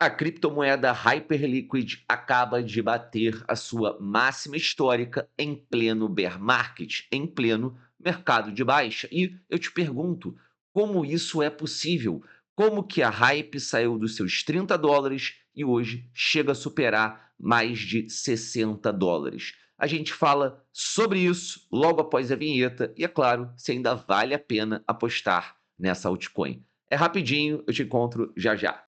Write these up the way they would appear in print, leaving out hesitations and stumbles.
A criptomoeda Hyperliquid acaba de bater a sua máxima histórica em pleno bear market, em pleno mercado de baixa. E eu te pergunto, como isso é possível? Como que a Hype saiu dos seus $30 e hoje chega a superar mais de $60? A gente fala sobre isso logo após a vinheta e, é claro, se ainda vale a pena apostar nessa altcoin. É rapidinho, eu te encontro já já.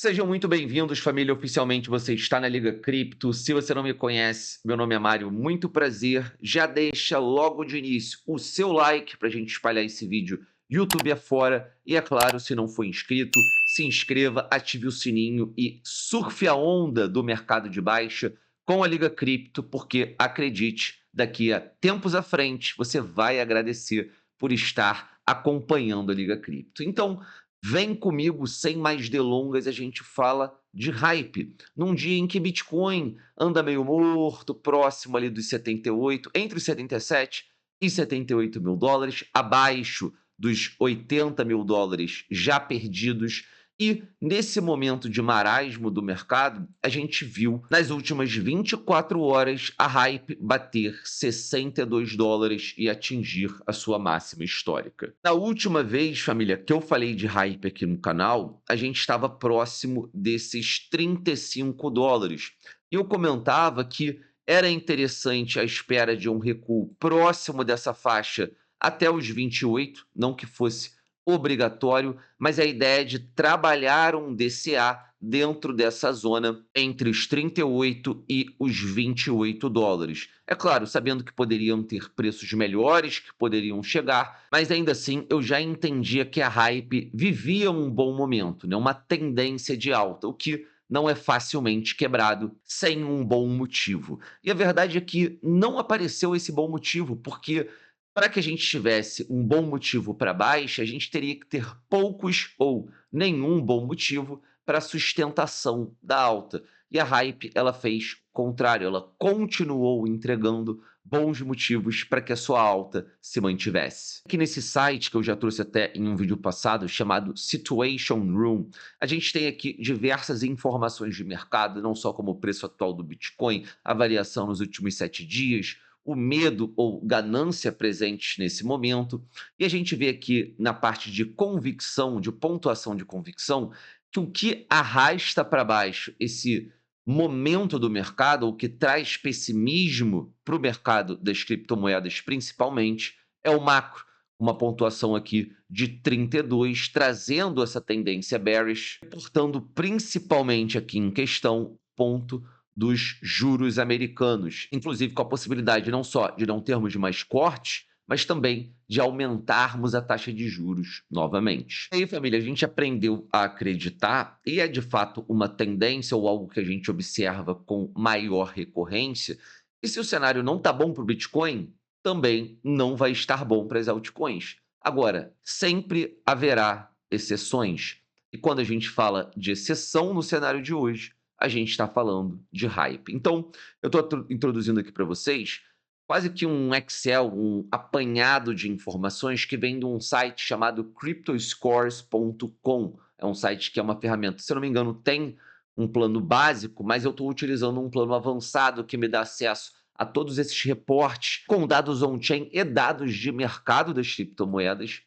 Sejam muito bem-vindos, família. Oficialmente você está na Liga Cripto. Se você não me conhece, meu nome é Mário, muito prazer. Já deixa logo de início o seu like para a gente espalhar esse vídeo YouTube afora. E é claro, se não for inscrito, se inscreva, ative o sininho e surfe a onda do mercado de baixa com a Liga Cripto, porque acredite, daqui a tempos à frente você vai agradecer por estar acompanhando a Liga Cripto. Então, vem comigo, sem mais delongas, a gente fala de hype. Num dia em que Bitcoin anda meio morto, próximo ali dos 78, entre os 77 e 78 mil dólares, abaixo dos 80 mil dólares já perdidos. E nesse momento de marasmo do mercado, a gente viu nas últimas 24 horas a Hype bater 62 dólares e atingir a sua máxima histórica. Na última vez, família, que eu falei de Hype aqui no canal, a gente estava próximo desses 35 dólares. E eu comentava que era interessante a espera de um recuo próximo dessa faixa até os 28, não que fosse obrigatório, mas a ideia de trabalhar um DCA dentro dessa zona entre os 38 e os 28 dólares. É claro, sabendo que poderiam ter preços melhores, que poderiam chegar, mas ainda assim eu já entendia que a Hype vivia um bom momento, né? Uma tendência de alta, o que não é facilmente quebrado sem um bom motivo. E a verdade é que não apareceu esse bom motivo, porque para que a gente tivesse um bom motivo para baixa, a gente teria que ter poucos ou nenhum bom motivo para a sustentação da alta. E a Hype, ela fez o contrário, ela continuou entregando bons motivos para que a sua alta se mantivesse. Aqui nesse site, que eu já trouxe até em um vídeo passado, chamado Situation Room, a gente tem aqui diversas informações de mercado, não só como o preço atual do Bitcoin, a variação nos últimos 7 dias, o medo ou ganância presentes nesse momento. E a gente vê aqui na parte de convicção, de pontuação de convicção, que o que arrasta para baixo esse momento do mercado, ou que traz pessimismo para o mercado das criptomoedas principalmente, é o macro. Uma pontuação aqui de 32, trazendo essa tendência bearish, portando principalmente aqui em questão ponto dos juros americanos, inclusive com a possibilidade não só de não termos mais cortes, mas também de aumentarmos a taxa de juros novamente. E aí, família, a gente aprendeu a acreditar, e é de fato uma tendência ou algo que a gente observa com maior recorrência, e se o cenário não está bom para o Bitcoin, também não vai estar bom para as altcoins. Agora, sempre haverá exceções. E quando a gente fala de exceção no cenário de hoje, a gente está falando de hype. Então, eu estou introduzindo aqui para vocês quase que um Excel, um apanhado de informações que vem de um site chamado cryptoscores.com. É um site que é uma ferramenta, se eu não me engano, tem um plano básico, mas eu estou utilizando um plano avançado que me dá acesso a todos esses reportes com dados on-chain e dados de mercado das criptomoedas.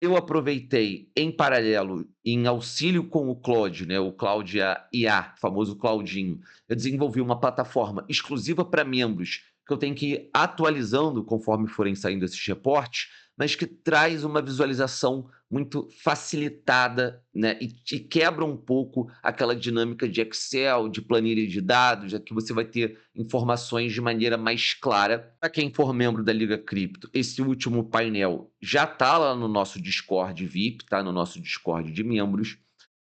Eu aproveitei em paralelo, em auxílio com o Claude, né, o Claude IA, famoso Claudinho, eu desenvolvi uma plataforma exclusiva para membros, que eu tenho que ir atualizando conforme forem saindo esses reportes, mas que traz uma visualização muito facilitada, né, e quebra um pouco aquela dinâmica de Excel, de planilha de dados, já que você vai ter informações de maneira mais clara. Para quem for membro da Liga Cripto, esse último painel já está lá no nosso Discord VIP, tá no nosso Discord de membros.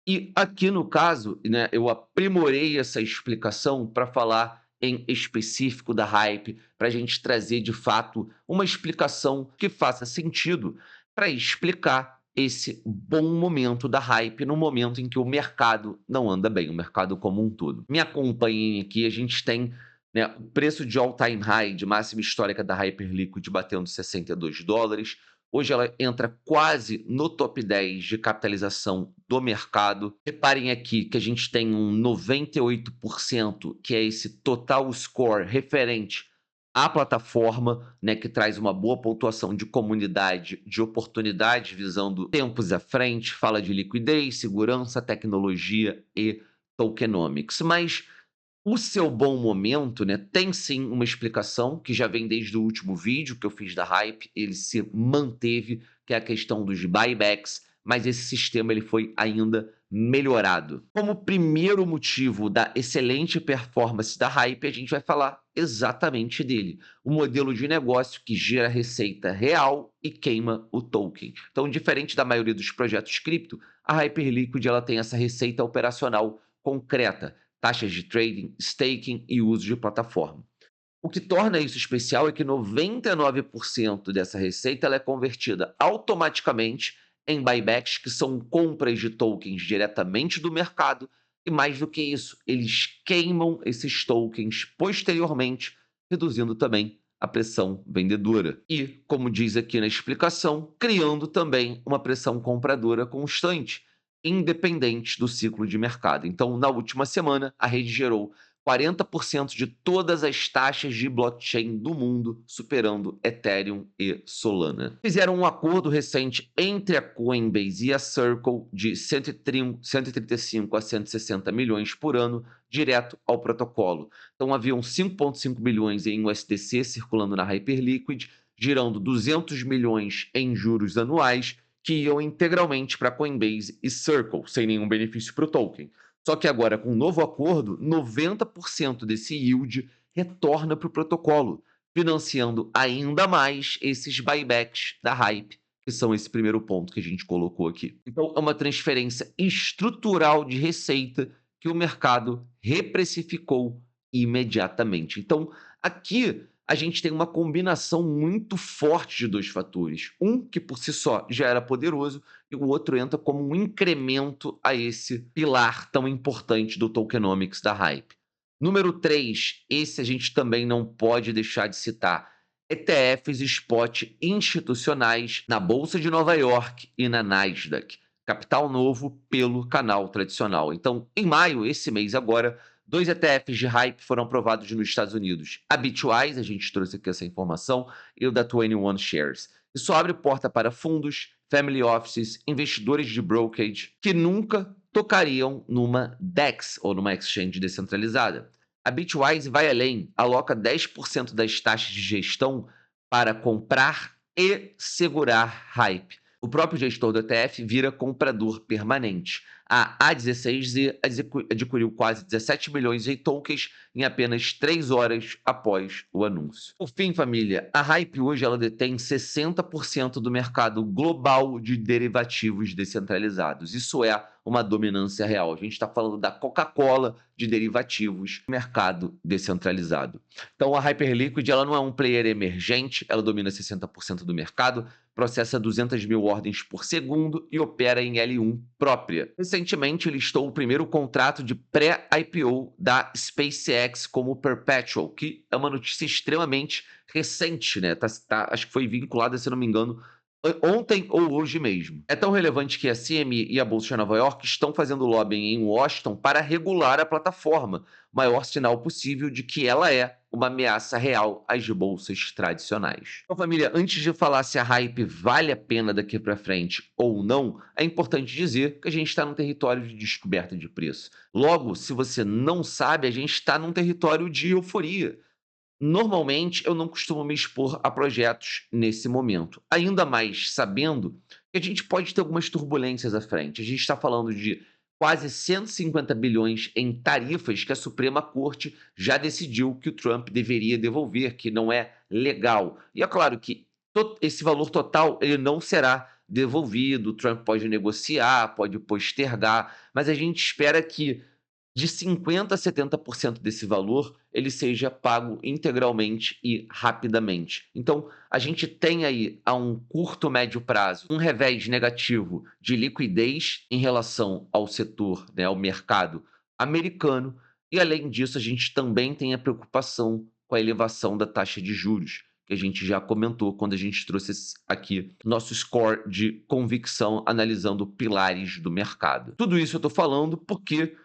E aqui no caso, né, eu aprimorei essa explicação para falar em específico da Hype, para a gente trazer de fato uma explicação que faça sentido para explicar esse bom momento da Hype no momento em que o mercado não anda bem, o mercado como um todo. Me acompanhem aqui, a gente tem, né, o preço de all-time high, de máxima histórica da Hyperliquid batendo 62 dólares, Hoje ela entra quase no top 10 de capitalização do mercado. Reparem aqui que a gente tem um 98%, que é esse total score referente à plataforma, né, que traz uma boa pontuação de comunidade, de oportunidade, visando tempos à frente, fala de liquidez, segurança, tecnologia e tokenomics. Mas o seu bom momento, né, tem sim uma explicação que já vem desde o último vídeo que eu fiz da Hype, ele se manteve, que é a questão dos buybacks, mas esse sistema ele foi ainda melhorado. Como primeiro motivo da excelente performance da Hype, a gente vai falar exatamente dele, o modelo de negócio que gera receita real e queima o token. Então, diferente da maioria dos projetos cripto, a Hyperliquid ela tem essa receita operacional concreta, taxas de trading, staking e uso de plataforma. O que torna isso especial é que 99% dessa receita ela é convertida automaticamente em buybacks, que são compras de tokens diretamente do mercado, e mais do que isso, eles queimam esses tokens posteriormente, reduzindo também a pressão vendedora. E, como diz aqui na explicação, criando também uma pressão compradora constante, independente do ciclo de mercado. Então, na última semana, a rede gerou 40% de todas as taxas de blockchain do mundo, superando Ethereum e Solana. Fizeram um acordo recente entre a Coinbase e a Circle de 135 a 160 milhões por ano, direto ao protocolo. Então, haviam 5,5 bilhões em USDC circulando na Hyperliquid, girando 200 milhões em juros anuais, que iam integralmente para Coinbase e Circle, sem nenhum benefício para o token. Só que agora, com o novo acordo, 90% desse yield retorna para o protocolo, financiando ainda mais esses buybacks da Hype, que são esse primeiro ponto que a gente colocou aqui. Então, é uma transferência estrutural de receita que o mercado reprecificou imediatamente. Então, aqui a gente tem uma combinação muito forte de dois fatores. Um que por si só já era poderoso e o outro entra como um incremento a esse pilar tão importante do tokenomics da Hype. Número 3, esse a gente também não pode deixar de citar. ETFs spot institucionais na Bolsa de Nova York e na Nasdaq. Capital novo pelo canal tradicional. Então, em maio, esse mês agora, 2 ETFs de Hype foram aprovados nos Estados Unidos. A Bitwise, a gente trouxe aqui essa informação, e o da 21 Shares. Isso abre porta para fundos, family offices, investidores de brokerage que nunca tocariam numa DEX ou numa exchange descentralizada. A Bitwise vai além, aloca 10% das taxas de gestão para comprar e segurar Hype. O próprio gestor do ETF vira comprador permanente. A A16Z adquiriu quase 17 milhões em tokens em apenas 3 horas após o anúncio. Por fim, família, a Hype hoje ela detém 60% do mercado global de derivativos descentralizados. Isso é uma dominância real. A gente está falando da Coca-Cola de derivativos no mercado descentralizado. Então, a Hyperliquid ela não é um player emergente, ela domina 60% do mercado, processa 200 mil ordens por segundo e opera em L1 própria. Recentemente, listou o primeiro contrato de pré-IPO da SpaceX como Perpetual, que é uma notícia extremamente recente, né? Acho que foi vinculada, se não me engano, ontem ou hoje mesmo. É tão relevante que a CME e a Bolsa de Nova York estão fazendo lobbying em Washington para regular a plataforma, maior sinal possível de que ela é uma ameaça real às bolsas tradicionais. Então, família, antes de falar se a Hype vale a pena daqui para frente ou não, é importante dizer que a gente está num território de descoberta de preço. Logo, se você não sabe, a gente está num território de euforia. Normalmente, eu não costumo me expor a projetos nesse momento, ainda mais sabendo que a gente pode ter algumas turbulências à frente. A gente está falando de quase 150 bilhões em tarifas que a Suprema Corte já decidiu que o Trump deveria devolver, que não é legal. E é claro que esse valor total ele não será devolvido, o Trump pode negociar, pode postergar, mas a gente espera que de 50% a 70% desse valor, ele seja pago integralmente e rapidamente. Então, a gente tem aí, a um curto, médio prazo, um revés negativo de liquidez em relação ao setor, né, ao mercado americano, e além disso, a gente também tem a preocupação com a elevação da taxa de juros, que a gente já comentou quando a gente trouxe aqui nosso score de convicção analisando pilares do mercado. Tudo isso eu tô falando porque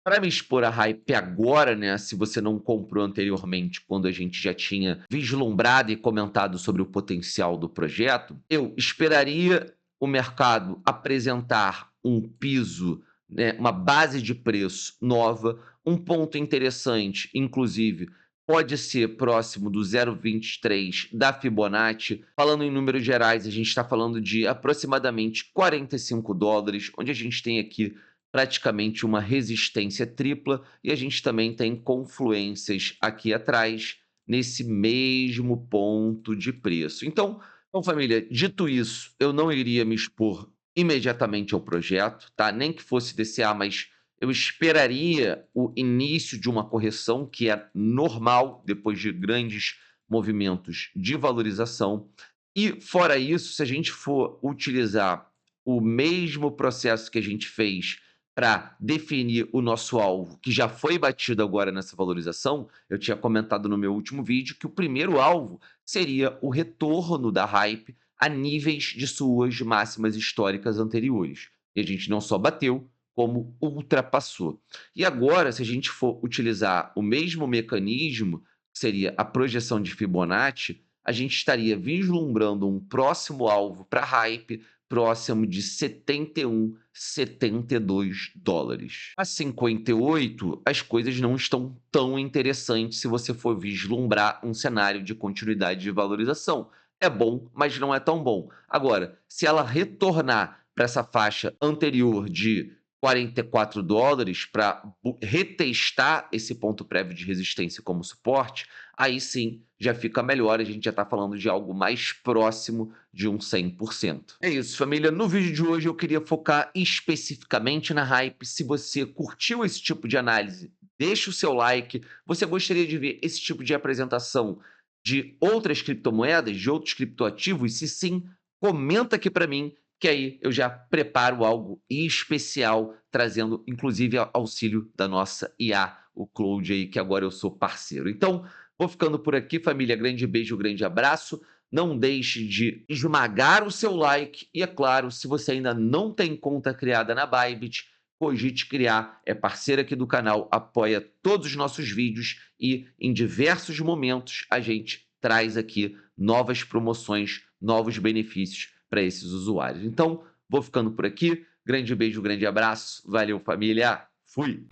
para me expor a hype agora, né, se você não comprou anteriormente, quando a gente já tinha vislumbrado e comentado sobre o potencial do projeto, eu esperaria o mercado apresentar um piso, né, uma base de preço nova. Um ponto interessante, inclusive, pode ser próximo do 0,23 da Fibonacci. Falando em números gerais, a gente está falando de aproximadamente $45, onde a gente tem aqui praticamente uma resistência tripla, e a gente também tem confluências aqui atrás, nesse mesmo ponto de preço. Então, família, dito isso, eu não iria me expor imediatamente ao projeto, tá? Nem que fosse DCA, mas eu esperaria o início de uma correção, que é normal depois de grandes movimentos de valorização. E, fora isso, se a gente for utilizar o mesmo processo que a gente fez para definir o nosso alvo, que já foi batido agora nessa valorização, eu tinha comentado no meu último vídeo que o primeiro alvo seria o retorno da hype a níveis de suas máximas históricas anteriores. E a gente não só bateu, como ultrapassou. E agora, se a gente for utilizar o mesmo mecanismo, que seria a projeção de Fibonacci, a gente estaria vislumbrando um próximo alvo para hype próximo de 71, $72. A 58, as coisas não estão tão interessantes se você for vislumbrar um cenário de continuidade de valorização. É bom, mas não é tão bom. Agora, se ela retornar para essa faixa anterior de $44 para retestar esse ponto prévio de resistência como suporte, aí sim já fica melhor, a gente já está falando de algo mais próximo de um 100%. É isso, família. No vídeo de hoje eu queria focar especificamente na hype. Se você curtiu esse tipo de análise, deixa o seu like. Você gostaria de ver esse tipo de apresentação de outras criptomoedas, de outros criptoativos? Se sim, comenta aqui para mim, que aí eu já preparo algo especial, trazendo inclusive auxílio da nossa IA, o Claude aí, que agora eu sou parceiro. Então, vou ficando por aqui, família. Grande beijo, grande abraço. Não deixe de esmagar o seu like. E, é claro, se você ainda não tem conta criada na Bybit, cogite criar. É parceira aqui do canal, apoia todos os nossos vídeos e, em diversos momentos, a gente traz aqui novas promoções, novos benefícios para esses usuários. Então, vou ficando por aqui. Grande beijo, grande abraço. Valeu, família. Fui!